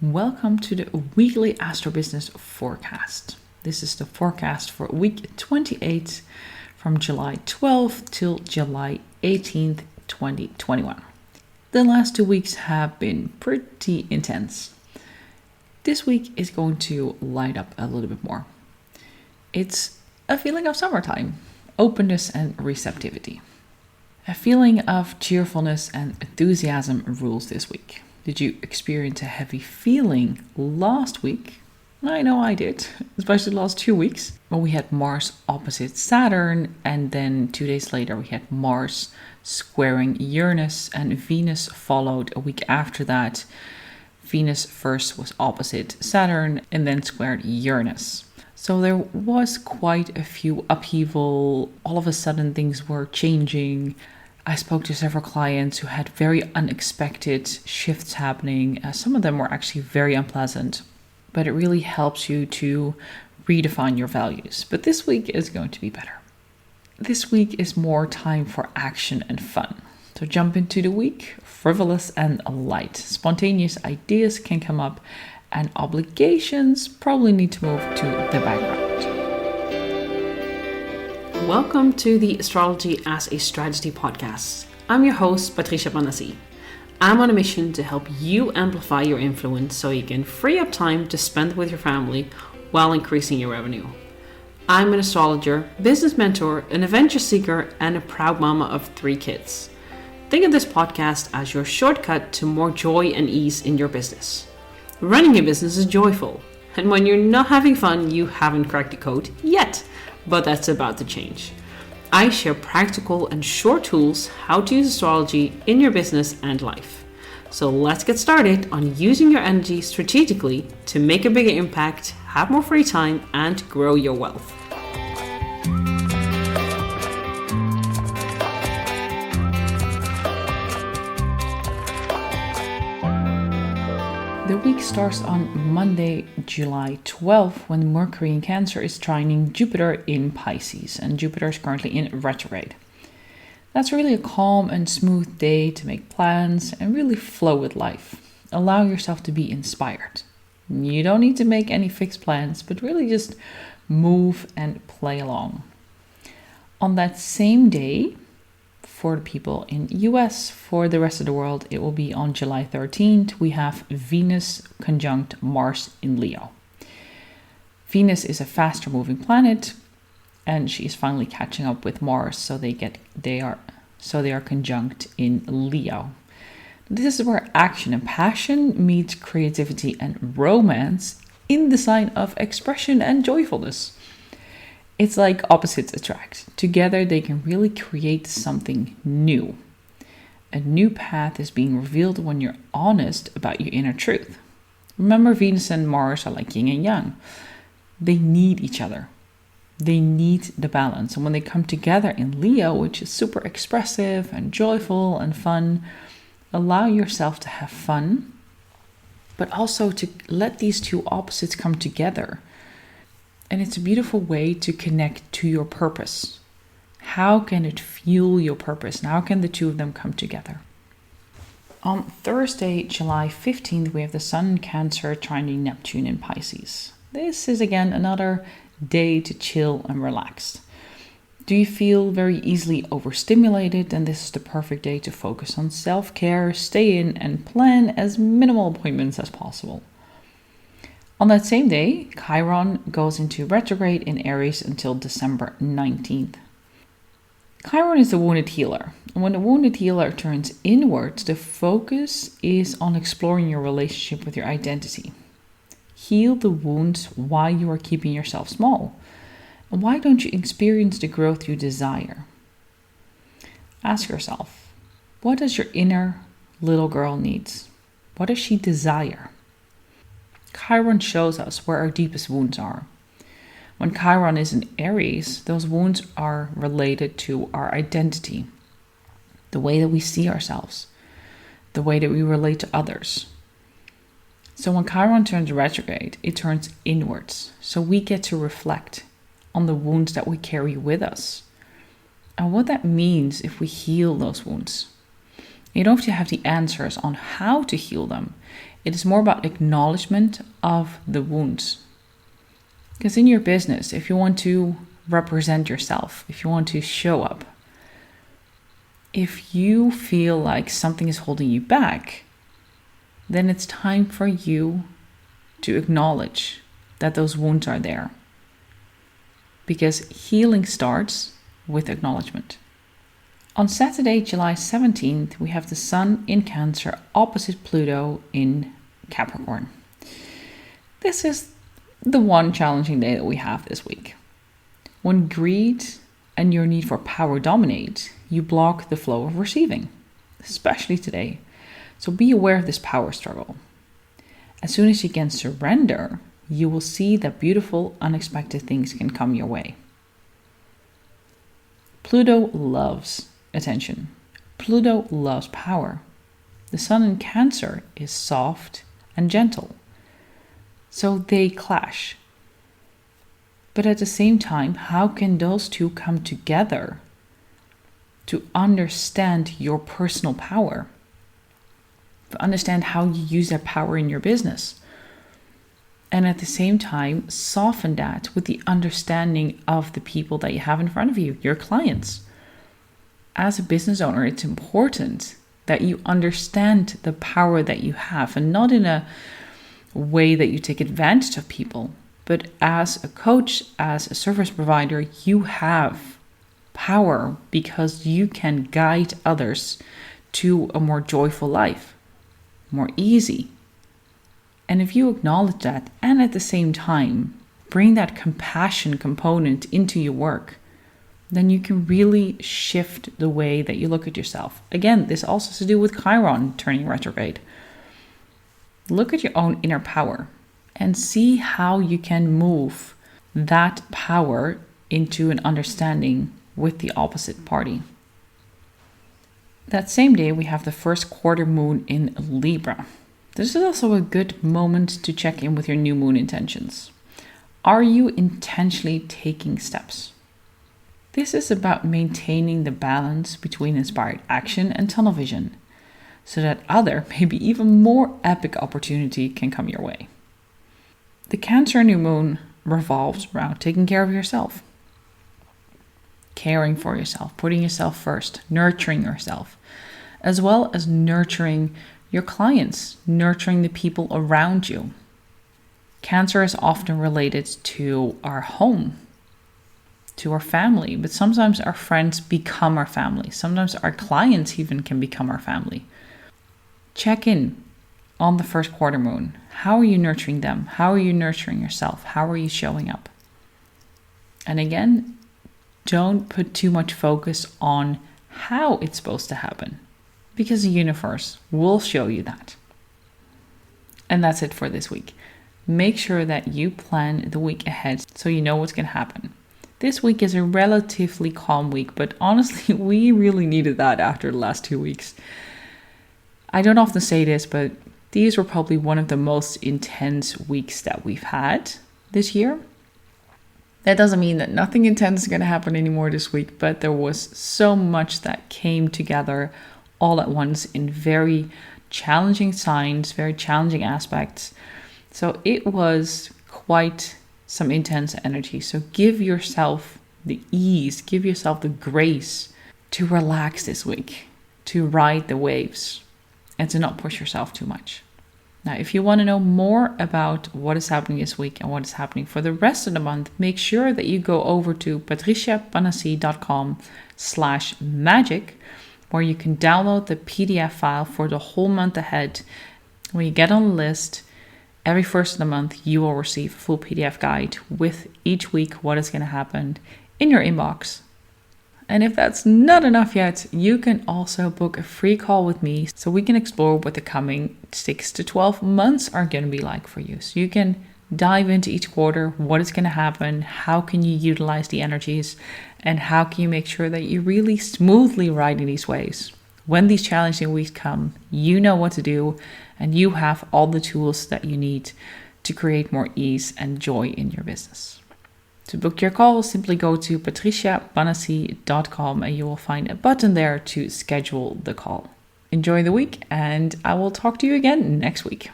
Welcome to the weekly Astro Business forecast. This is the forecast for week 28 from July 12th till July 18th, 2021. The last 2 weeks have been pretty intense. This week is going to light up a little bit more. It's a feeling of summertime, openness and receptivity. A feeling of cheerfulness and enthusiasm rules this week. Did you experience a heavy feeling last week? I know I did, especially the last 2 weeks. When we had Mars opposite Saturn, and then 2 days later we had Mars squaring Uranus, and Venus followed a week after that. Venus first was opposite Saturn and then squared Uranus. So there was quite a few upheaval. All of a sudden things were changing. I spoke to several clients who had very unexpected shifts happening. Some of them were actually very unpleasant, but it really helps you to redefine your values. But this week is going to be better. This week is more time for action and fun. So jump into the week, frivolous and light. Spontaneous ideas can come up and obligations probably need to move to the background. Welcome to the Astrology as a Strategy podcast. I'm your host, Patricia Banassi. I'm on a mission to help you amplify your influence so you can free up time to spend with your family while increasing your revenue. I'm an astrologer, business mentor, an adventure seeker, and a proud mama of 3 kids. Think of this podcast as your shortcut to more joy and ease in your business. Running a business is joyful, and when you're not having fun, you haven't cracked the code yet. But that's about to change. I share practical and short tools how to use astrology in your business and life. So let's get started on using your energy strategically to make a bigger impact, have more free time, and grow your wealth. The week starts on Monday, July 12th, when Mercury in Cancer is trining Jupiter in Pisces, and Jupiter is currently in retrograde. That's really a calm and smooth day to make plans and really flow with life. Allow yourself to be inspired. You don't need to make any fixed plans, but really just move and play along. On that same day, for the people in US, for the rest of the world, it will be on July 13th. We have Venus conjunct Mars in Leo. Venus is a faster moving planet, and she is finally catching up with Mars, so they are conjunct in Leo. This is where action and passion meet creativity and romance in the sign of expression and joyfulness. It's like opposites attract. Together, they can really create something new. A new path is being revealed when you're honest about your inner truth. Remember, Venus and Mars are like yin and yang. They need each other. They need the balance. And when they come together in Leo, which is super expressive and joyful and fun, allow yourself to have fun, but also to let these two opposites come together. And it's a beautiful way to connect to your purpose. How can it fuel your purpose? And how can the two of them come together? On Thursday, July 15th, we have the Sun in Cancer trining Neptune in Pisces. This is again another day to chill and relax. Do you feel very easily overstimulated? Then this is the perfect day to focus on self-care, stay in, and plan as minimal appointments as possible. On that same day, Chiron goes into retrograde in Aries until December 19th. Chiron is the wounded healer. And when the wounded healer turns inwards, the focus is on exploring your relationship with your identity. Heal the wounds while you are keeping yourself small. And why don't you experience the growth you desire? Ask yourself, what does your inner little girl needs? What does she desire? Chiron shows us where our deepest wounds are. When Chiron is in Aries, those wounds are related to our identity, the way that we see ourselves, the way that we relate to others. So when Chiron turns retrograde, it turns inwards. So we get to reflect on the wounds that we carry with us and what that means if we heal those wounds. You don't have to have the answers on how to heal them. It is more about acknowledgement of the wounds. Because in your business, if you want to represent yourself, if you want to show up, if you feel like something is holding you back, then it's time for you to acknowledge that those wounds are there. Because healing starts with acknowledgement. On Saturday, July 17th, we have the Sun in Cancer opposite Pluto in Capricorn. This is the one challenging day that we have this week. When greed and your need for power dominate, you block the flow of receiving, especially today. So be aware of this power struggle. As soon as you can surrender, you will see that beautiful, unexpected things can come your way. Pluto loves attention. Pluto loves power. The Sun in Cancer is soft and gentle. So they clash. But at the same time, how can those two come together to understand your personal power? To understand how you use that power in your business. And at the same time, soften that with the understanding of the people that you have in front of you, your clients. As a business owner, it's important that you understand the power that you have, and not in a way that you take advantage of people, but as a coach, as a service provider, you have power because you can guide others to a more joyful life, more easy. And if you acknowledge that and at the same time bring that compassion component into your work, then you can really shift the way that you look at yourself. Again, this also has to do with Chiron turning retrograde. Look at your own inner power and see how you can move that power into an understanding with the opposite party. That same day, we have the first quarter moon in Libra. This is also a good moment to check in with your new moon intentions. Are you intentionally taking steps? This is about maintaining the balance between inspired action and tunnel vision, so that other, maybe even more epic opportunity can come your way. The Cancer new moon revolves around taking care of yourself, caring for yourself, putting yourself first, nurturing yourself, as well as nurturing your clients, nurturing the people around you. Cancer is often related to our home, to our family, but sometimes our friends become our family. Sometimes our clients even can become our family. Check in on the first quarter moon. How are you nurturing them? How are you nurturing yourself? How are you showing up? And again, don't put too much focus on how it's supposed to happen, because the universe will show you that. And that's it for this week. Make sure that you plan the week ahead so you know what's going to happen. This week is a relatively calm week, but honestly, we really needed that after the last 2 weeks. I don't often say this, but these were probably one of the most intense weeks that we've had this year. That doesn't mean that nothing intense is going to happen anymore this week, but there was so much that came together all at once in very challenging signs, very challenging aspects. So it was quite some intense energy. So give yourself the ease, give yourself the grace to relax this week, to ride the waves, and to not push yourself too much. Now, if you want to know more about what is happening this week and what is happening for the rest of the month, make sure that you go over to patriciapanassi.com/magic, where you can download the PDF file for the whole month ahead. When you get on the list, every first of the month, you will receive a full PDF guide with each week what is going to happen in your inbox. And if that's not enough yet, you can also book a free call with me so we can explore what the coming 6 to 12 months are going to be like for you. So you can dive into each quarter, what is going to happen, how can you utilize the energies, and how can you make sure that you really smoothly ride in these waves. When these challenging weeks come, you know what to do, and you have all the tools that you need to create more ease and joy in your business. To book your call, simply go to patriciapanassi.com and you will find a button there to schedule the call. Enjoy the week, and I will talk to you again next week.